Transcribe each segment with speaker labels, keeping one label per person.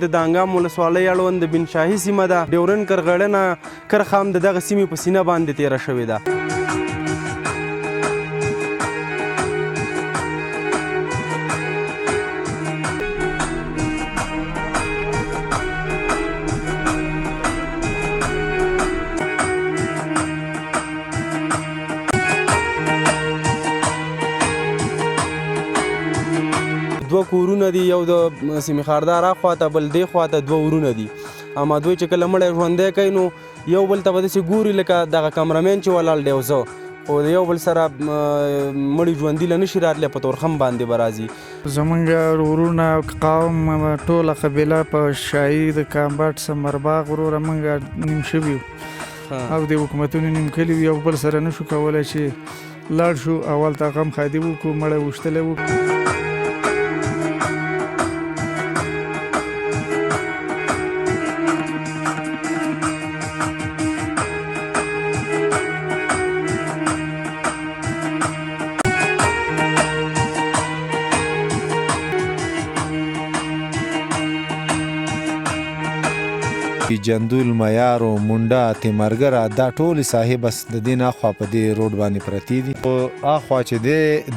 Speaker 1: د دانګام ولسوالۍ اړوند د بن شاهي سیمه ده. ډیورن کرغړنه کرښه هم د دغه سیمې په سینه باندې تیره شوې ده. دوه کورونه دي، یو د سیمې خاردار اخواته بل دې خواته دوه ورونه دي. اما دوی چې کله مړی ژوندی کوي نو یو بل ته به داسې ګوري لکه دغه کمرمین چې ولاړ دی او زه، خو د یو بل سره مړي ژوندي له نشي راتلی، په تورخم باندې به راځي.
Speaker 2: زمونږ ورونه قوم ټوله قبیله په شاهي د کامباټ سمرباغ وروره مونږ نیم شوي وو او د حکومتونو نیم کلي یو بل سره نشو کولی چې لاړ شو. اول ته غم خادي وکړو، مړی وشتلی وو.
Speaker 3: جندول، میار او منډه، تیمرګره دا ټولې ساحې بس د دې ناخوا په دې روډ باندې پرتې دي. او اخوا چې د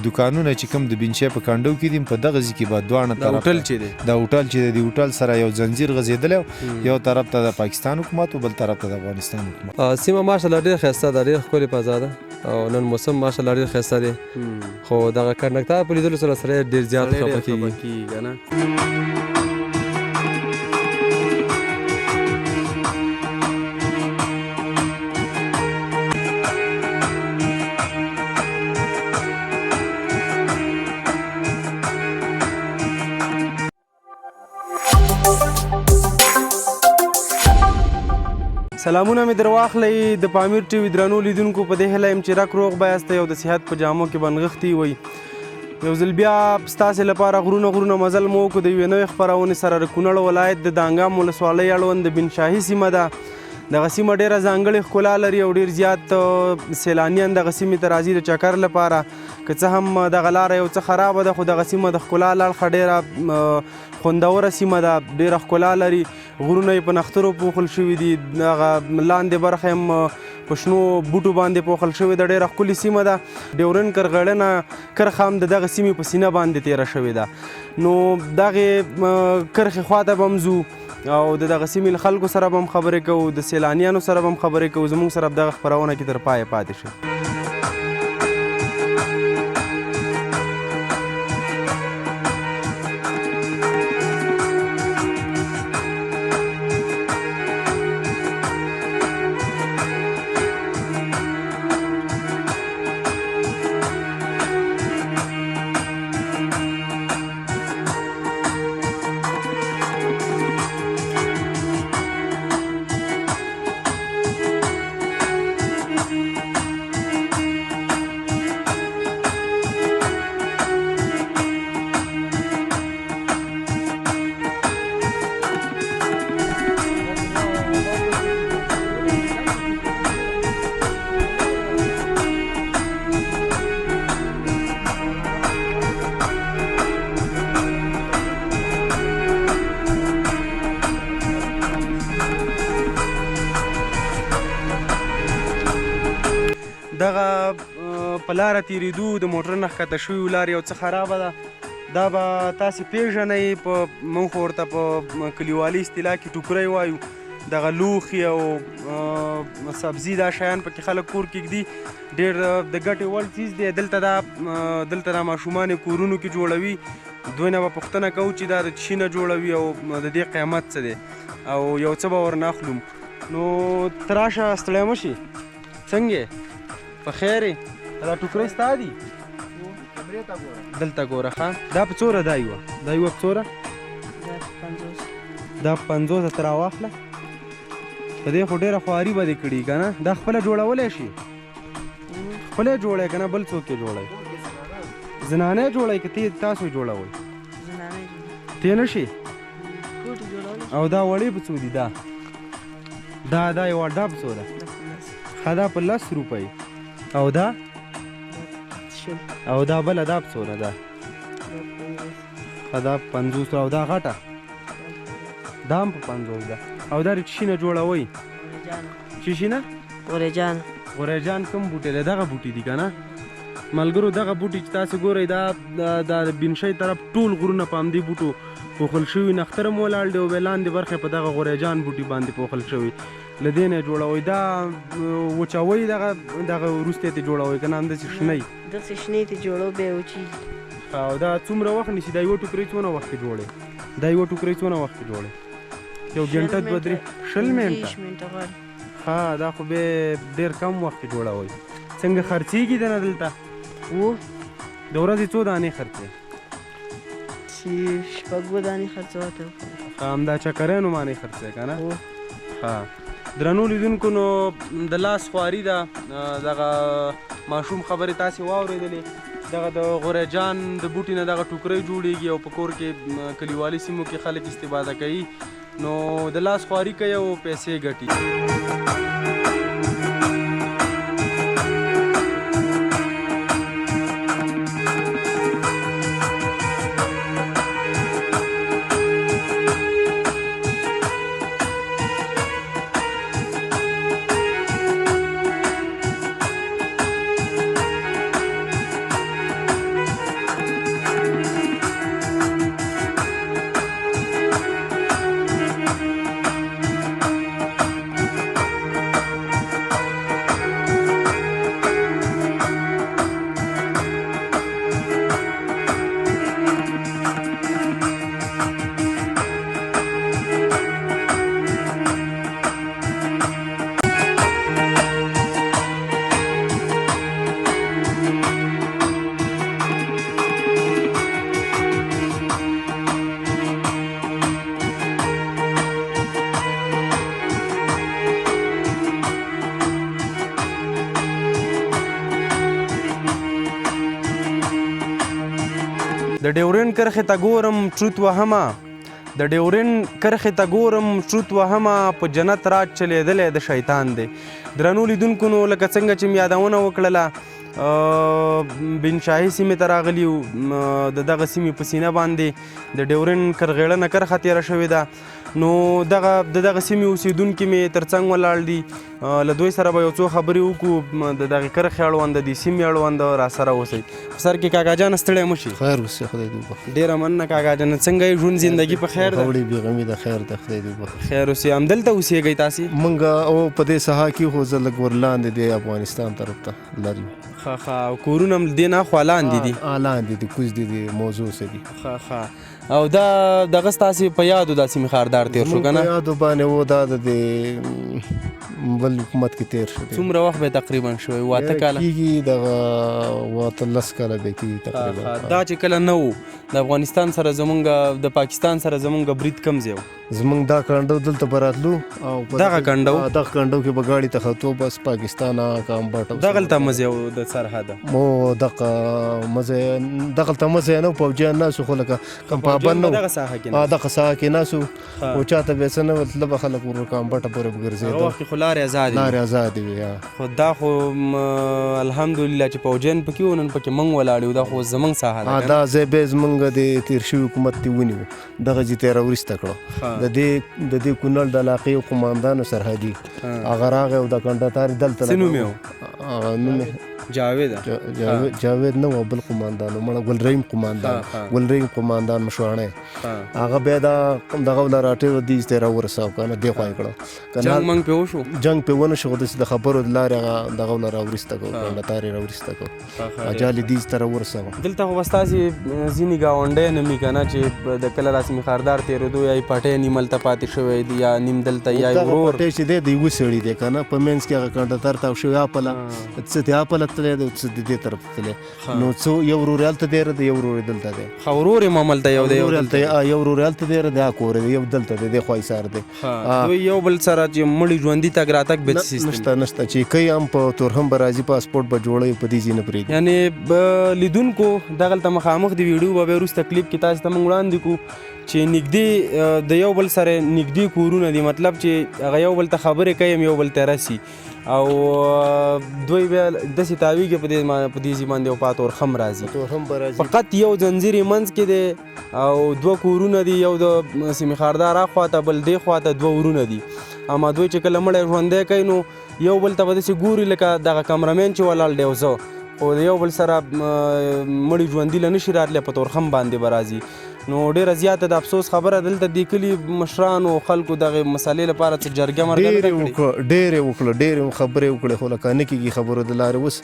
Speaker 3: دوکانونه چې کوم د بنچې په کنډو کې دي په دغه ځای کې به دواړه طرف
Speaker 1: هوټل چې دی
Speaker 3: د هوټل چې د هوټل سره یو زنجیر غځېدلی، یو طرف ته د پاکستان حکومت او بل طرف ته د افغانستان حکومت.
Speaker 4: سیمه ماشاءالله ډېر ښایسته ده، ډېر ښکلې فضا ده او نن موسم ماشاءالله ډېر ښایسته دی. خو دغه کنډکټر په لیدلو سره ډېر زیات خفه کېږي که نه.
Speaker 1: سلامونه مې در واخلئ د پامیر ټي وي درنو لیدونکو. په دې هیله یم چې رک روغ به یاستئ او د صحت په جامو کې به نغښتي وئ. یو ځل بیا ستاسې لپاره غرونه مزل مو وکړو د یوې نوې خپرونې سره. د کونړ ولایت د دانګام ولسوالۍ اړوند د بن شاهي سیمه ده. دغه سیمه ډېره ځانګړې ښکلا لري او ډېر زیات سیلانیان دغه سیمې ته راځي د چکر لپاره. که څه هم دغه لاره یو څه خرابه ده، خو دغه سیمه د ښکلا له اړخه ډېره خوندوره سیمه ده، ډېره ښکلا لري. غرونه یې په نښترو پوښل شوي دي، دغه لاندې برخه هم په شنو بوټو باندې پوښل شوې ده. ډېره ښکلې سیمه ده. ډیورن کرغړنه کرښه هم د دغه سیمې په سینه باندې تیره شوې ده. نو دغې کرښې خواته به هم ځو او د دغه سیمې له خلکو سره به هم خبرې کوو، د سیلانیانو سره به هم خبرې کوو. زموږ سره په دغه خپرونه کې تر پایه پاتې شئ. دغه په لاره تېرېدو د موټر نه ښکته شویو لارې یو څه خرابه ده. دا به تاسې پېژنئ، په موږ خو ورته په کلیوالي اصطلاح کې ټوکرۍ وایو. دغه لوښي او سبزي دا شیان پکې خلک کور کې ږدي. ډېر د ګټې وړ څیز دی. دلته دا ماشومان یې کورونو کې جوړوي. دوی نه به پوښتنه کوو چې دا د څه شي نه جوړوي او د دې قیمت څه دی او یو څه به ورنه اخلو. نو ته راشه، ستړی مه شي. څنګه په خیر یې؟ دا ټوکرۍ ستا دي؟ دلته ګوره ښه. دا په څوره دا یوه په څوره؟ دا په 50 ته راواخله. په دې خو ډېره خواري به دې کړي که نه؟ دا خپله جوړولی شي؟ خپله یې جوړی که نه بل څوک یې جوړی؟ زنانه یې جوړی که تاسو یې جوړوئ؟ تی نه شي؟ او دا وړې په څو دي؟ دا یوه ډا په څو ده؟ ښه دا په 10 روپۍ. او دا بله دا په څوره ده؟ ښه دا 50. او دا غټه دا هم په 50 ده. او دا شي نه جوړوئ شي نه غوریجان کوم بوټی دی؟ دغه بوټي دي که نه ملګرو؟ دغه بوټي چې تاسو ګورئ دا بینشۍ طرف ټول غرونه په همدې بوټو پوښل شوي، نختر هم ولاړ دی او بیا لاندې برخې په دغه غوریجان بوټي باندې پوښل شوي. له دې نه یې جوړوئ. دا وچوئ دغه وروسته یې جوړوئ که نه همداسې شنی؟
Speaker 5: داسې شنې ته جوړو بیا وچیږي.
Speaker 1: او دا څومره وخت نیسي؟ دا یوه ټوکرۍ څونه وخت کې جوړې؟ دا یوه ټوکرۍ څونه وخت کې جوړې؟ یو ګنټه 20 منټه. ها دا خو بیا ډېر کم وخت کې جوړوئ. څنګه خرڅېږي دنه دلته؟ د ورځې څو دانې خرڅې؟
Speaker 5: چې 6 دانې خرڅوته.
Speaker 1: همدا چکریانو باندې خرڅې که نه؟ ها درنو لیدونکو، نو د لاس خواري ده. دغه ماشوم خبرې تاسې واورېدلې. دغه د غوریجان د بوټي نه دغه ټوکرۍ جوړېږي او په کور کې کلیوالي سیمو کې خلک استفاده کوي. نو د لاس خواري کوي او پیسې ګټي. د ډیورنډ کرښې ته ګورم چوت وهمه، د ډیورنډ کرښې ته ګورم چوت وهمه، په جنت راج چلیدلی د شیطان دی. درنو لیدونکو، نو لکه څنګه چې مې یادونه وکړله بنشاهي سیمې ته راغلي یو. د دغه سیمې په سینه باندې د ډیورنډ کرغېړنه کرښه تېره شوې ده. نو د دغه سیمې اوسېدونکي مې تر څنګ ولاړ دي. له دوی سره به یو څو خبرې وکړو د دغې کرښې اړوند، د دې سیمې اړوند. راسره اوسئ. په سر کې کاکا جانه ستړی مه شي.
Speaker 6: خیر اوسې، خدای دې وبخښي.
Speaker 1: ډېره مننه کاکا جانه. څنګه یې ژوند زندګي په خیر ده؟
Speaker 6: وړې بېغمي ده، خیر ده، خدای دې وبخښي.
Speaker 1: خیر اوسې. همدلته اوسېږئ تاسې؟
Speaker 6: مونږ او په دې ساحه کې خو زه لږ ورلاندې دی افغانستان طرف ته لري.
Speaker 1: ښه ښه. او کورونه هم دې نه خوا لاندې دي؟
Speaker 6: لاندې دي، کوز دي موضوع څه دي.
Speaker 1: ښه ښه. او دا دغه ستاسې په یادو دا سیمې ښاردار تېر شو که نه؟
Speaker 6: په یادو باندې و دا د بل حکومت کې تېر شو.
Speaker 1: څومره وخت به تقریبا شوی؟ 8 کاله
Speaker 6: کېږي، دغه 18 کاله به کېږي تقریبا.
Speaker 1: دا چې کله نه و د افغانستان سره زمونږ د پاکستان سره زمونږ برید کم ځای و؟
Speaker 6: زمونږ دا کنډو دلته به راتلو او
Speaker 1: دغه کنډو
Speaker 6: کې به ګاډي ته ختو، بس پاکستان کامباټ
Speaker 1: دغلته مزه و د سرحده
Speaker 6: مو دغه مزه دغلته مزه نه پوجا نه سو خلک کم پابند نو
Speaker 1: دغه ساحه کې
Speaker 6: دغه ساحه کې نه سو او چاته به څنګه مطلب خلک ور کامباټ پورې ګرځي.
Speaker 1: هغه وخت خو لارې آزاد
Speaker 6: وي.
Speaker 1: خو دا خو الحمدلله چې پوجین پکې ونن پکې منګ ولاړو. دا خو زمونږ ساحه ده.
Speaker 6: دا زه به زمونږ د تیر شوی حکومت تی ونیو دغه چې تیر ورسته کړو. د دې کونړ د علاقې قوماندانو سرحدي هغه راغی او د کندهار دلته
Speaker 1: سنومه جاوید
Speaker 6: نه و بل قوماندان مړه ګلرحیم قوماندان مشوانه هغه به دا دغه ولراټه و دي ستاره ورساو کنه دی خوای کړه جنگ په ونه شو د خبرو لاره دغه ولرا ورسته کو کنه تاري ورسته کو اجال دي ستاره ورساو.
Speaker 1: دلته وستاسي زینی گاونډه نمی کنه چې د کله رسمي خاردار تیر دوی ای پټه نیمل ته پاتې شوې دي یا نیم دلته یا ورور
Speaker 6: پټه چې دی وسړي دی کنه په مینس کې هغه کنډه تر شو یا پله څه ته پله ته د دې طرف ته نو څو یو ورورال ته دی یو ورور دلته دی
Speaker 1: خورور مامل ته یو دی
Speaker 6: یو ورورال ته دی دا کور دی یو دلته دی خوای سار دی
Speaker 1: دوی یو بل سره چې مړی ژوندۍ تګ راتګ به سیستم
Speaker 6: نشته چې کوي هم په تورهم برازي پاسپورت به جوړي په دې ځینه پرې
Speaker 1: یعنی لیدونکو دغلته مخامخ دی ویډیو به وروسته کلیپ کې تاسو ته مونږ وړاندې کو چې نږدې د یو بل سره نږدې کورونه دي، مطلب چې هغه یو بل ته خبرې کوي یو بل ته رسي، او دوی بیا داسې تاویږي په دې باندې او پات اورخم راځي. فقط یو ځنځیر یې منځ کې دی او دوه کورونه دي، یو د سیمې خاردار اخواته بل دې خواته دوه ورونه دي. اما دوی چې کله مړی ژوندی کوي نو یو بل ته به داسې ګوري لکه دغه کمرمین چې ولاړ دی او زه، خو د یو بل سره مړي ژوندي له نشي راتلی، په تورخم باندې به راځي. نو ډېره زیاته د افسوس خبره دلته د کلي مشرانو خلکو دغه مسالې لپاره څه جرګه مرګه
Speaker 6: ډېرې وکړه خبرې وکړې، خو لکه نه کېږي خبرو د لارې. اوس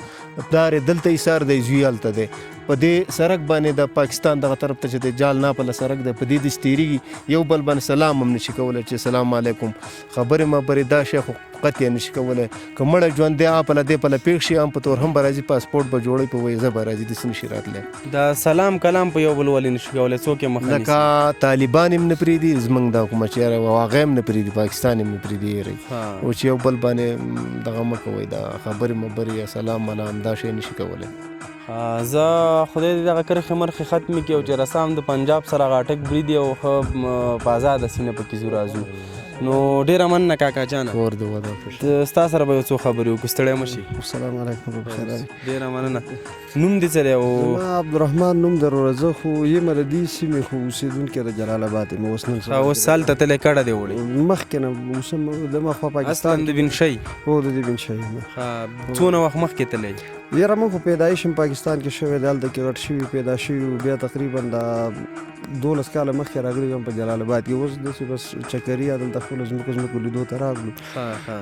Speaker 6: پلار یې دلته ایسار دی، زوی هلته دی، په دې سړک باندې د پاکستان دغه طرف ته چې دی جال ناپله سړک دی، په دې داسې تېرېږي، یو بل باندې سلام هم نشي کولی چې سلام علیکم، خبرې مبرې دا شی خو قطع نشي کولی. که مړی ژوندی پله دې پله پېښ شي هم په تور هم به راځي، پاسپورټ به جوړوي، په ویزه به راځي، داسې نشي راتلی.
Speaker 1: دا سلام کلام په یو بل ولې نشي کولی، څوک یې مخه نیسي؟
Speaker 6: لکه طالبان هم نه پرېږدي زموږ دا حکومت چې یاره، او هغه هم نه پرېږدي، پاکستان هم نه پرېږدي یېرئ، او چې یو بل باندې دغه مه کوئ، دا خبرې مبرې یا سلام ملام دا شی نشي کولی.
Speaker 1: زه خدای دې دغه کرښې مرخې ختمې کړي او چې رسام د پنجاب سره غاټک بریدي او ښه په ازاده سینه پکې ځو راځو. نو ډېره مننه کاکا جانه،
Speaker 6: کور دې وده
Speaker 1: ستا سره به یو څو خبرې وکړو، ستړی مه شي.
Speaker 6: السلام علیکم.
Speaker 1: ډېره مننه. نوم دې څه دی؟
Speaker 7: زما عبدالرحمن نوم در، زه خو یم د دې سیمې خو اوسېدونکی د جلال آباد یم. اوس نن
Speaker 1: اوس هلته تللی کډه دې وړې؟
Speaker 7: مخکې نه اوس دمه خوا پاکستان
Speaker 1: اصلا د بنشۍ؟
Speaker 7: هو د دې بنشۍ یم.
Speaker 1: څونه وخت مخکې تللی؟
Speaker 7: یاره موږ خو پیدایش هم پاکستان کې شوی دی، هلته کې غټ شوي پیدا شوي، بیا تقریبا د 12 کاله مخکې راغلي یم په جلال آباد کې. اوس داسې بس چکري دلته خپلو ځمکو لیدو ته راغلو،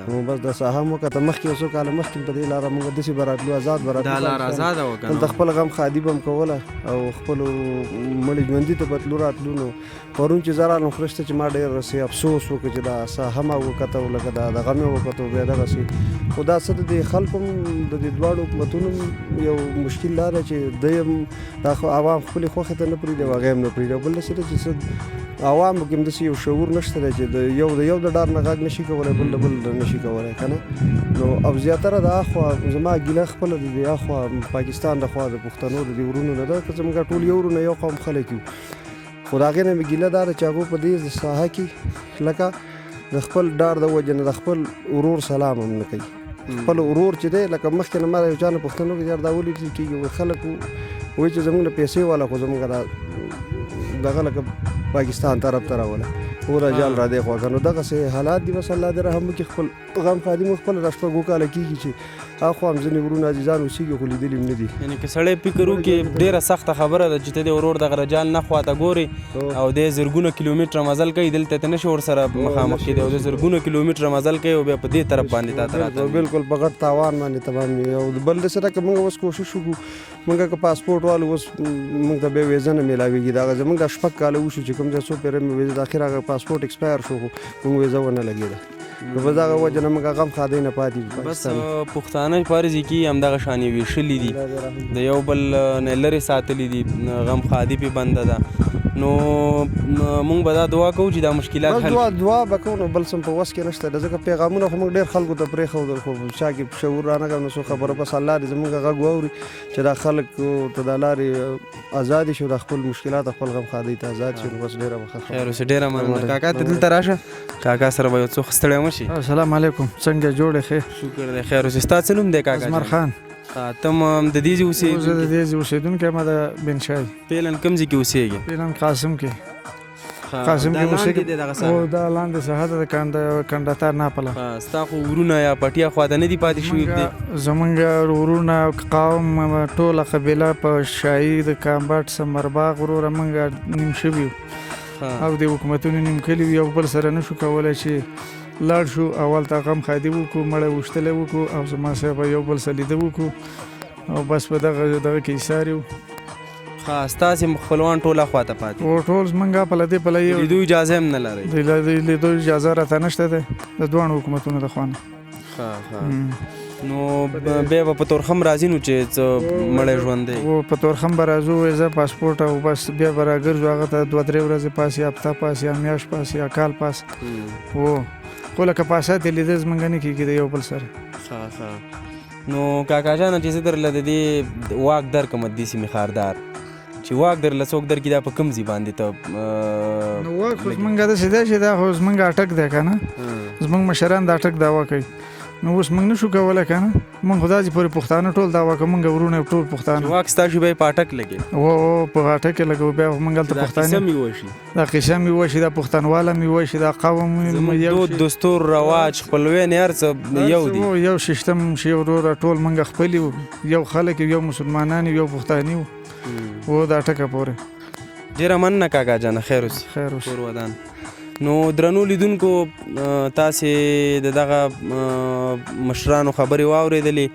Speaker 7: نو بس د ساحه مو کته مخکې یو څو کاله مخکې په دې لاره موږ داسې به راتلو، آزاد به راتلو.
Speaker 1: دا لاره ازاده وه که نه؟
Speaker 7: دلته خپل غم خادي به هم کوله او خپلو مړي ژوندي ته به تلو راتلو. نو پرون چې زه رالم خرشته چې ما ډېر رسې افسوس وکړو چې دا ساحه ما وکتو، لکه دا دغه مې وکتو، بیا دغسې. خو دا څه د دې خلکو هم د دې دواړو حکومتونو یو مشکل دا ده چې دوی هم دا خو عوام خپلې خوښې ته نه پرېږدي او هغه هم نه پرېږدي. بل داسې ده چې څه عوامو کې هم داسې یو شعور نشته دی چې د یو د ډار نه غږ نشي کولی، بل د بل نشي کولی که نه. نو او زیاتره د اخوا زما ګیله خپله د دې اخوا پاکستان د خوا د پښتنو د دې ورونو نه ده، که زموږ ټول یو ورونه یو قوم خلک یو، خو د هغې نه مې ګیله دا ده چې هغوی په دې ساحه کې لکه د خپل ډار د وجې نه د خپل ورور سلام هم نه کوي. خپل ورور چې دی لکه مخکې نه ما د یو چا نه پوښتنه وکړه چې دا ولې داسې کېږي، خلک وایي چې زموږ نه پیسې والا خو زموږ دغه لکه پاکستان طرف ته راوله، پوره جال را دی خوا که. نو دغسې حالات دي، بس الله دې رحم وکړي. خپل غم خادي مو خپله دا شپږ کاله کېږي چې اخوا هم ځینې ورونه عزیزان اوسېږي خو لیدلي هم نه دي.
Speaker 1: یعنې که سړی فکر وکړي ډېره سخته خبره ده چې ته د ورور دغه رجال نه خواته ګورې او دی زرګونه کیلومتره مزل کوي، دلته ته نشي ورسره مخامخ کېدی او د زرګونه کیلومتره مزل کوي او بیا په دې طرف باندې تا ته راته
Speaker 7: بالکل په غټ تاوان باندې تمام وي. او بل داسې ده که موږ اوس کوشش وکړو، موږ که پاسپورټ والو اوس موږ ته بیا ویزه نه میلاوېږي، دغه زموږ دا شپږ کاله وشو چې کوم ځای څو پیره مې ویزه د اخر هغه پاسپورټ ایکسپایر شو خو موږ ویزه ونه لګېده. نو په دغه وجه نه موږ غم خادی نه پاتې دي.
Speaker 1: بس پښتانه فرض کې همدغه شانې ویشلي دي، د یو بل نه لرې ساتلي دي، غم خادي پې بنده ده. نو موږ به دا دعا کوو چې دا مشکلات حل
Speaker 7: بس دعا به کوو، نو بل سم په وس کې نشته ده، ځکه پیغامونه خو موږ ډېر خلکو ته پرېښودل خو چا کې شعور رانغی نو څو خبره. بس الله دې زموږ غږ واوري چې دا خلک ته د لارې ازادې شو، د خپل مشکلات خپل غم خادۍ ته ازاد شي. نو بس ډېره ښه
Speaker 1: خیر اوسې. ډېره مننه کاکا، ته دلته راشه، کاکا سره به یو څو ستړی مه شي.
Speaker 2: السلام علیکم، څنګه جوړ یې؟ ښه
Speaker 1: شکر دی. خیر اوسې. ستا څه نوم دی کاکا؟
Speaker 2: ازمر خان.
Speaker 1: ته هم د دې ځای اوسېږې؟
Speaker 2: زه د دې ځای اوسېدونکی یم، د بنشای.
Speaker 1: پیلن کوم ځای کې اوسېږې؟
Speaker 2: پیلن قاسم کې. قاسم کې اوسېږم، او دا لاندې ساحه ده د کنډاتار ناپله.
Speaker 1: ستا خو ورونه یا پټیا خواته نه دي پاتې شوي دي؟
Speaker 2: زمونږ ورونه قوم ټوله قبیله په شاهي د کامباټ سمرباغ وروره موږ نیم شوي یو او د حکومتونو نیم کلي یو بل سره نشو کولی چې لاړ شو. اول ته غم خادي وکړو، مړی وشتلی وکړو او زما صاحب یو بل سره لیده وکړو او بس په دغه کې ایسار یو.
Speaker 1: ستاسې خپلوان ټول خواته پاتې
Speaker 2: او ټول زمونږ پله دې پله یو
Speaker 1: لیدو اجازه هم نه لرئ؟
Speaker 2: د لیدو اجازه راته نشته ده د دواړو حکومتونو د خوا نه.
Speaker 1: نو بیا به په تورخم راځي نو چې څه مړی ژوندی
Speaker 2: او په تورخم به راځو، ویزه پاسپورټ او بس بیا به راګرځو، هغه ته 2-3 ورځې پاس یا هفته پاس یا میاشت پاس یا کال پاس. او خو لکه پاسات یې لیده زمونږ نه کېږي د یو بل سره.
Speaker 1: نو کاکا جانه چې زه درله د دې واک درکړم د دې سیمې خاردار چې واک درله څوک درکړي دا په کوم ځای باندې ته
Speaker 2: نو واک خو زمونږ داسې دی چې دا خو زمونږ اټک دی که نه زمونږ مشران د اټک دعوا کوي نو اوس موږ نشو کولی که نه موږ خو داسې پورې پښتانه ټول دعوا کوو موږ ورونه ټول پښتانه
Speaker 1: واک ستاسو به یې په اټک لګي
Speaker 2: او په اټک کې لګو بیا خو موږ هلته
Speaker 1: دا قصه
Speaker 2: پښتانه
Speaker 1: مې وشي
Speaker 2: دا قصه مې وشي دا پښتونواله مې وشي دا قوم
Speaker 1: زموږ دود دستور رواج خپلوي نه هر څه یو دي
Speaker 2: یو سیستم چې وروره ټول موږ خپل یو خلک یو مسلمانان یو پښتاني وو دا ټکه پورې
Speaker 1: ډیره مننه کاکا جانه خیر اوسې
Speaker 2: خیر اوسې
Speaker 1: کور ودان نو درنو لیدونکو تاسې د دغه مشرانو خبرې واورېدلې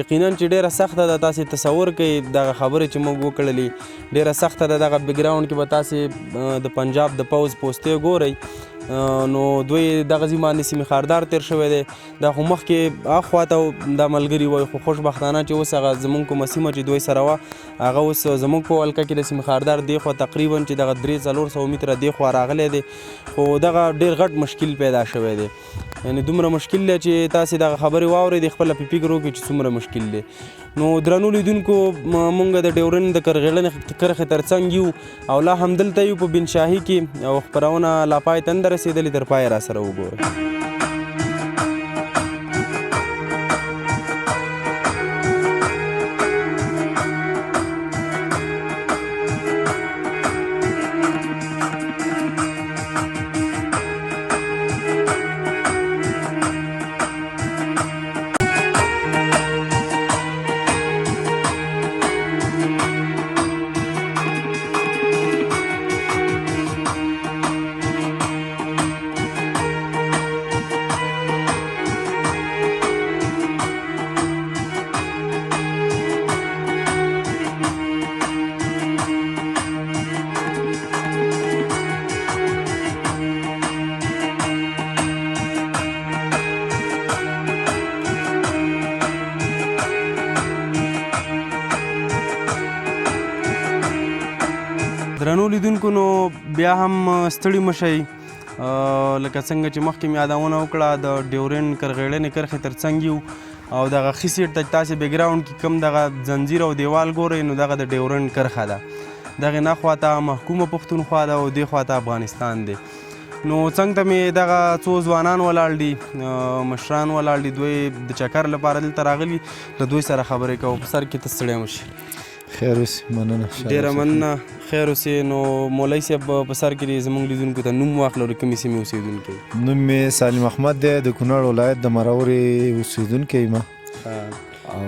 Speaker 1: یقینا چې ډیره سخته ده تاسې تصور کوئ دغه خبرې چې موږ وکړلې ډیره سخته ده دغه بیکګراونډ کې به تاسې د پنجاب د پوځ پوستې ګورئ نو دوی دغه ځای باندې سیمې خاردار تېر شوی دی دا خو مخکې اخوا ته دا ملګري وای خو خوشبختانه چې اوس هغه زموږ کومه سیمه چې دوی سره وه هغه اوس زموږ په ولکه کې د سیمې خاردار دی خوا تقریبا چې دغه 300-400 متره دی خوا راغلی دی خو دغه ډېر غټ مشکل پیدا شوی دی یعنې دومره مشکل دی چې تاسې دغه خبرې واورئ خپله په فکر وکړئ چې څومره مشکل دی نو درنو لیدونکو مونږ د ډیورنډ د کرغېړنې کرښې تر څنګ یو او لا هم دلته یو په بنشاهي کې او خپرونه لا پای ته نه رسېدلې تر پایه را سره وګورئ درنو لیدونکو نو بیا هم ستړي مشئ لکه څنګه چې مخکې مې یادونه وکړه د ډیورنډ کرغېړنې کرښې تر څنګ یو او دغه ښي سیټ ته تاسې بیکګراونډ کې کوم دغه زنځیر او دیوال ګورئ نو دغه د ډیورنډ کرښه ده دغې نه خواته محکومه پښتونخوا ده او دې خواته افغانستان دی نو څنګ ته مې دغه څو ځوانان ولاړ دي مشران ولاړ دي دوی د چکر لپاره دلته راغلي له دوی سره خبرې کوو په سر کې ته ستړی مشي
Speaker 3: خیر اوسې مننه
Speaker 1: ډېره مننه خیر اوسې نو مولوي صاحب په سر کې زموږ لیدونکو ته نوم واخلو د کومې سیمې اوسېدونکی
Speaker 3: نوم مې سالم احمد دی د کونړ ولایت د مرورې اوسېدونکی یم او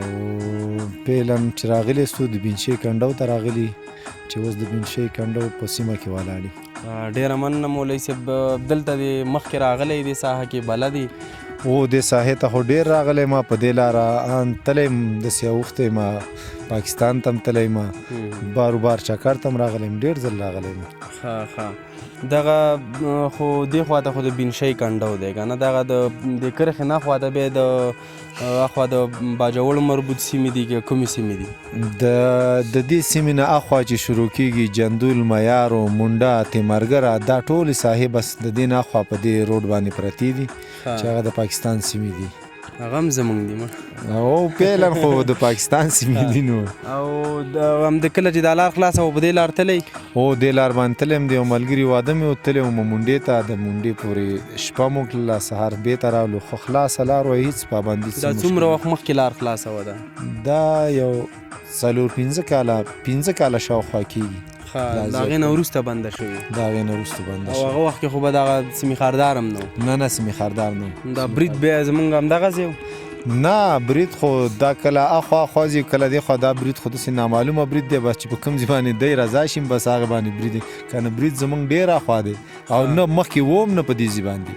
Speaker 3: فعلا چې راغلی ستو د بینشي کنډو ته راغلي چې اوس د بینشي کنډو په سیمه کې ولاړ دي
Speaker 1: ډېره مننه مولوي صاحب دلته د مخکې راغلی دې ساحه کې بلد
Speaker 3: او دې ساحې ته خو ډېر راغلی ما په دې لاره ان تلی یم داسې اوښتی ما پاکستان ته هم تلی یم بار بار چکر ته هم راغلی یم ډېر ځل راغلی یم
Speaker 1: ښه ښه دغه خو دې خواته خو د بینشی کنډو دی که نه دغه د کرښې نه خواته بیا د اخوا د باجوړ مربوط سیمې دي که کومې سیمې دي
Speaker 3: د دې سیمې نه اخوا چې شروع کېږي جندول میار او مونډه تیمرګره دا ټولې ساحې بس د دې نه اخوا په دې روډ باندې پرتې دي چې هغه د پاکستان سیمې دي
Speaker 1: هغه هم زموږ دي
Speaker 3: او فعلا خو د پاکستان سیمې دي نو
Speaker 1: او هم د کله چې دا لار خلاصه و په دې لار تلی
Speaker 3: او دې لار باندې تلی یم د یو ملګري واده مې وتلی وم مونډې ته د مونډې پورې شپه مو کړله سهار بیرته راغلو خو خلاصه لار وایي هېڅ پابندي
Speaker 1: دا څومره وخت مخکې لار خلاصه وه ده
Speaker 3: دا یو 4-5 کاله شاوخوا کېږي
Speaker 1: د هغې نه وروسته بنده شوې
Speaker 3: د هغې نه وروسته بنده
Speaker 1: او
Speaker 3: شوې
Speaker 1: هغه وخت کې خو به دغه سیمې خاردار هم نه و
Speaker 3: نه سیمې خاردار نه
Speaker 1: دا برید بیا زمونږ همدغسې و
Speaker 3: نه برید خو دا کله اخوا خوځي کله دې خوا دا برید خو داسې نامعلومه برید دی بس چې په کوم ځای باندې دی رضا شي بس هغه باندې برید دی که نه برید زمونږ ډېر اخوا دی او نه مخکې وم نه په دې ځای باندې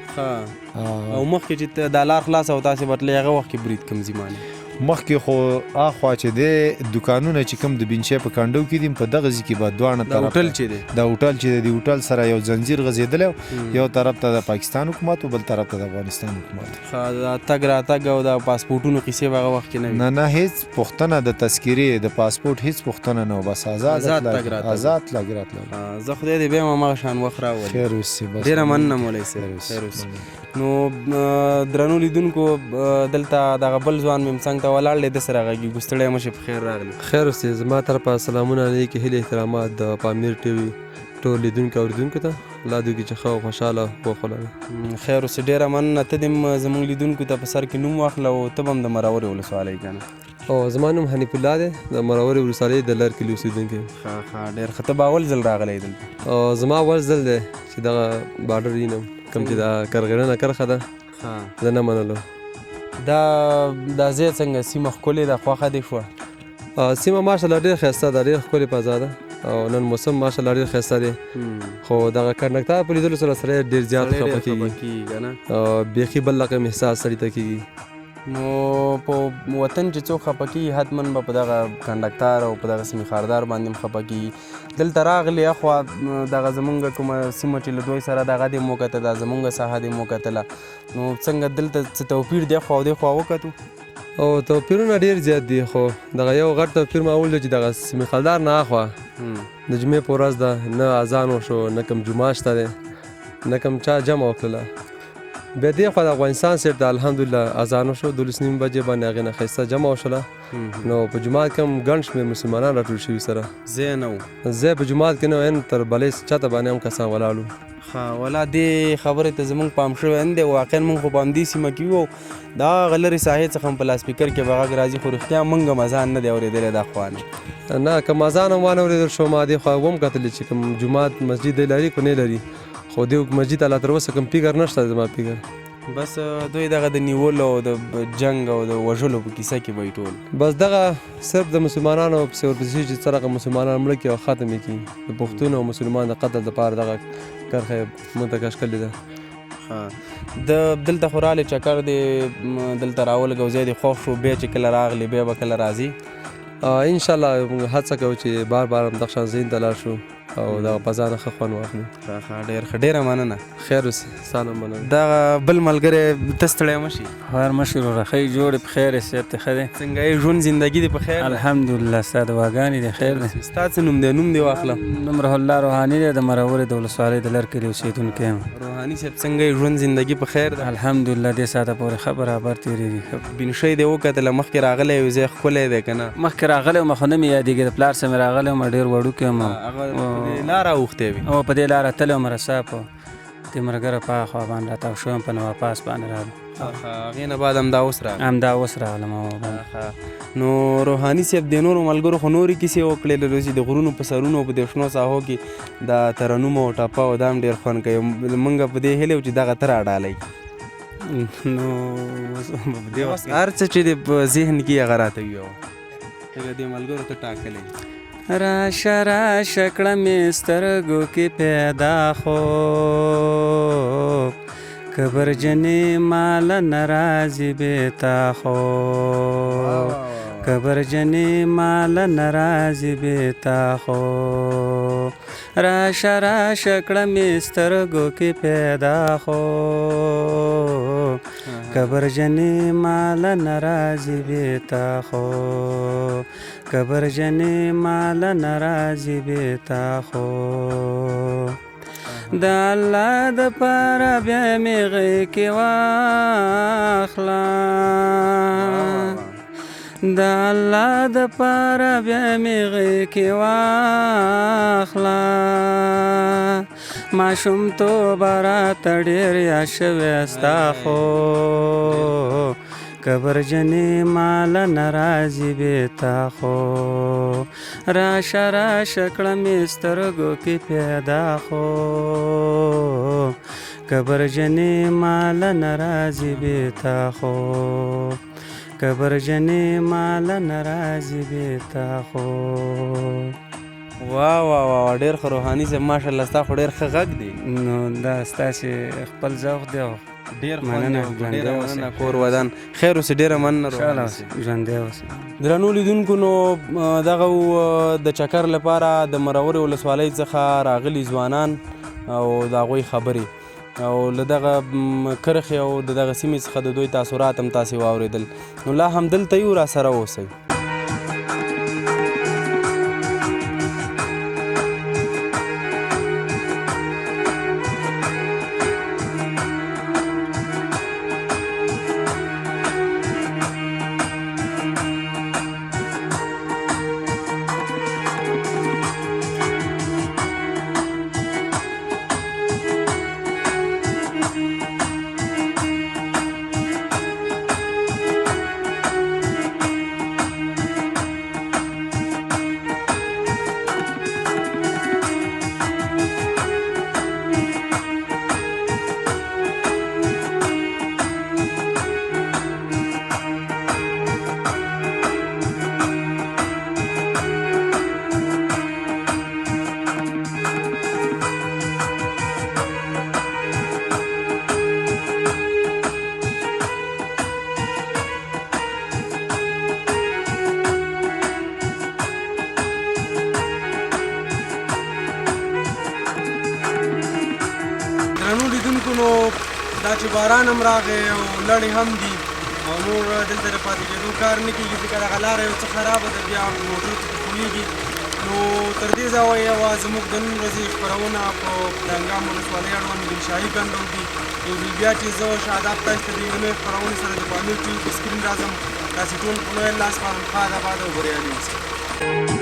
Speaker 1: او مخکې چې دا لار خلاصه او تاسې به تلئ هغه وخت کې برید کوم ځای باندې
Speaker 3: مخکې خو اخوا چې دی دوکانونه چې کوم د بینچۍ په کنډو کې دي په دغه ځای کې به دواړه
Speaker 1: دا هوټل چې دی
Speaker 3: دا هوټل چې دی د هوټل سره یو زنځیر غځېدلی یو طرف ته د پاکستان حکومت و بل طرف ته د افغانستان حکومت
Speaker 1: دا تګ راتګ او د پاسپورټونو قیسې به هغه وخت کې نه
Speaker 3: نه هېڅ پوښتنه د تذکرې د پاسپورټ هېڅ پوښتنه نه و بس آزاد تګ راتګ
Speaker 1: زه خدای دې بیا هماغه شان وخت راولي
Speaker 3: خیر اوسې بس
Speaker 1: ډېره مننه مولوي صاحب خیر اوسې نو درنو لیدونکو دلته دغه بل ځوان مې هم څنګ ته ولاړ دی، د سره غږېږو. ستړی مه شې، په خیر راغلی.
Speaker 4: خیر اوسې. زما طرفه سلامونه، نیکې هیلې احترامات د پامیر ټي وي ټول لیدونکو اوریدونکو ته. الله دې وکړي چې ښه او خوشحاله وخولوي.
Speaker 1: خیر اوسې، ډېره مننه. ته دې زموږ لیدونکو ته په سر کې نوم واخله او ته به هم د مرورې ولسوالۍ که نه؟
Speaker 4: او زما نوم حنیف الله دی، د مرورې ولسوالۍ د لر کلي اوسېدونکی یم.
Speaker 1: ښه ښه، ډېر ښه. ته به اول ځل راغلی دلته؟
Speaker 4: او زما اول ځل دی چې دغه بارډر وینم، کوم چې دا کرغېړنه کرښه ده زه نه منلو.
Speaker 1: دا ځای څنګه سیمه ښکلې ده، خوښه دې شوه؟
Speaker 4: سیمه ماشاءالله ډېر ښایسته ده، ډېر ښکلې فضا ده او نن موسم ماشاءالله ډېر ښایسته دی. خو دغه کنډکټر په لیدلو سره سړی ډېر زیات خفه کېږي او بیخي بل رقم احساس سړي ته کېږي.
Speaker 1: نو په وطن چې څوک خفه کېږي حتما به په دغه کنډکټر او په دغه سیمې خاردار باندې هم خفه کېږي. دلته راغلې اخوا دغه زمونږ کومه سیمه چې له دوی سره دغه دې مو کته، دا زمونږ ساحه دې مو کتله، نو څنګه دلته څه توپیر دی خوا او دې خوا وکتو؟
Speaker 4: او توپیرونه ډېر زیات دي، خو دغه یو غټ توپیر ما ولید چې دغه سیمې خلدار نه اخوا د جمعې په ورځ ده، نه اذان وشو، نه کوم جمعه شته دی، نه کوم چا جمع وکړله. بیا دې خوا د افغانستان سیټ ته الحمدلله اذان وشو 12:30 بجې باندې، هغې نه ښایسته جمع وشوله. نو په جومات کې هم ګڼ شمېر مسلمانان راټول شوي سره.
Speaker 1: ځای نه و؟
Speaker 4: ځای په جومات کې نه و، تر بلې چته باندې هم کسان ولاړ وو.
Speaker 1: ښه، ولا دې خبرې ته زمونږ پام شوی نه دی. واقعا مونږ خو په همدې سیمه کې یو، دا هغه لرې ساحې څخه هم په لاسپیکر کې به غږ راځي، خو رښتیا مونږ هم اذان نه دی اورېدلی دا خوا نه.
Speaker 4: نه کوم اذان هم وانه اورېدل شو. ما دې خوا وم کتلې چې کوم جومات مسجد دی لري که نه لري، خو دې مسجد ته لا تر اوسه کوم فکر نشته زما فکر.
Speaker 1: بس دوی دغه د نیولو او د جنګ او د وژلو په کیسه کې به یې ټول
Speaker 4: بس دغه صرف د مسلمانانو پسې ورپسې چې څه رقم مسلمانان مړه کړي او ختم یې کړي، د پښتون او مسلمان د قتل دپاره دغه کرښه یې موږ ته کش کړې ده.
Speaker 1: د دلته خو راغلی چکر دی، دلته راولږه ځای دی خوښ شو، بیا چې کله راغلی بیا به کله راځي؟
Speaker 4: انشاءالله موږ هڅه کوو چې بار بار هم دغه شان ځایونو ته لاړ شو او دغه فضا نه ښه خوند واخلو.
Speaker 1: ډېر ښه، ډېره مننه.
Speaker 4: خیر اوسې. ستا نه مننه.
Speaker 1: دغه بل ملګری ته ستړی مه شي.
Speaker 8: خیر مه شي وروره، ښه یې جوړ یې، په خیر یې، صحت یې ښه دی؟
Speaker 1: څنګه یې ژوند زندګي دې په خیر ده؟
Speaker 8: الحمدلله. ستا دعاګانې دي خیر دی.
Speaker 1: ستا څه نوم دی؟ نوم دې واخله.
Speaker 8: نوم روح الله روحاني دی، د مرورې د ولسوالۍ د لر کلي اوسېدونکی یم.
Speaker 1: روحاني صاحب څنګه یې ژوند زندګي په خیر ده؟
Speaker 8: الحمدلله دې ساعته پورې ښه برابر تېرېږي.
Speaker 1: بینشی دې وکتله، مخکې راغلی یو ځای ښکلی دی که نه؟
Speaker 8: مخکې راغلی وم، خو نه مې یادېږي، د پلار سره مې راغلی وم، ډېر وړوکی وم.
Speaker 1: لاره اوښتی وي؟
Speaker 8: او په دې لاره تللی وم، رسا په تیمرګره په خوا باندې راتاو شوی یم، په نواپاس باندې راغلم.
Speaker 1: هغې نه بعد همدا اوس راغلی؟
Speaker 8: همدا اوس راغلم.
Speaker 1: نو روحاني صاحب د نورو ملګرو خو نورې کیسې وکړې، لري چې د غرونو په سرونو په دې شنو ساحو کې دا ترنم او ټپه او دا هم ډېر خوند کوي. موږ په دې هیله وو چې دغه ته راډالئ.
Speaker 8: نو
Speaker 1: هر څه چې دې په ذهن کې هغه راته ویو، هغه دې ملګرو ته ټاکلی.
Speaker 8: راشه راشه کړه مې سترګو کې پیدا خوب، کبرجنې مال ناراضي بېتا خوب، کبرجنې مال ناراضي بېتا خوب. راشه راشه کړه مې سترګو کې پیدا خوب، کبرجنې مال ناراضي بېتا خوب، کبرجنې مال ناراضي بېتا خوب. د الله د پاره بیا مې غې کې واخله، د الله د پاره بیا مې غې کې واخله. ماشومتوب راته ډېر یاد شوی ستا خو، کبرجنې مال ناراضي بېتا خو. راشه راشه کړه مې سترګو کې پیدا خو، کبرجنې مال ناراضي بېتا خو، کبرجنې مال ناراضي بېتا خو.
Speaker 1: واه واه واه، ډېر ښه روحاني صاحب، ماشاءالله ستا خو ډېر ښه غږ دی.
Speaker 8: نو دا ستاسې خپل ذوق دی.
Speaker 1: ډېر مننه، ډېره مننه. کور ودان خیر اوسې. ډېره مننه روحاني صاحب.
Speaker 8: ژوندی اوسې.
Speaker 1: درنو لیدونکو، نو دغه د چکر لپاره د مرورې ولسوالۍ څخه راغلي ځوانان او د هغوی خبرې او له دغه کرښې او د دغه سیمې څخه د دوی تاثرات هم تاسې واورېدل. نو لا هم دلته یو، راسره اوسئ. درنو لیدونکو نو دا چې باران هم راغی او لړې هم دي او نور دلته د پاتې کېدو کار نه کېږي ځکه دغه لاره یو څه خرابه ده بیا موټرو ته ښکلېږي نو تر دې ځایه زموږ د نن ورځې خپرونه په دانګام ولسوالۍ اړوند ګلشاهي کنډو کې یو ځل بیا چې زه شاداب تاسو ته د یوې نوې خپرونې سره د پامیر ټي وي په سکرین راځم تاسې ټول په لوی الله سپارم ښاد آباد او بریالي اوسئ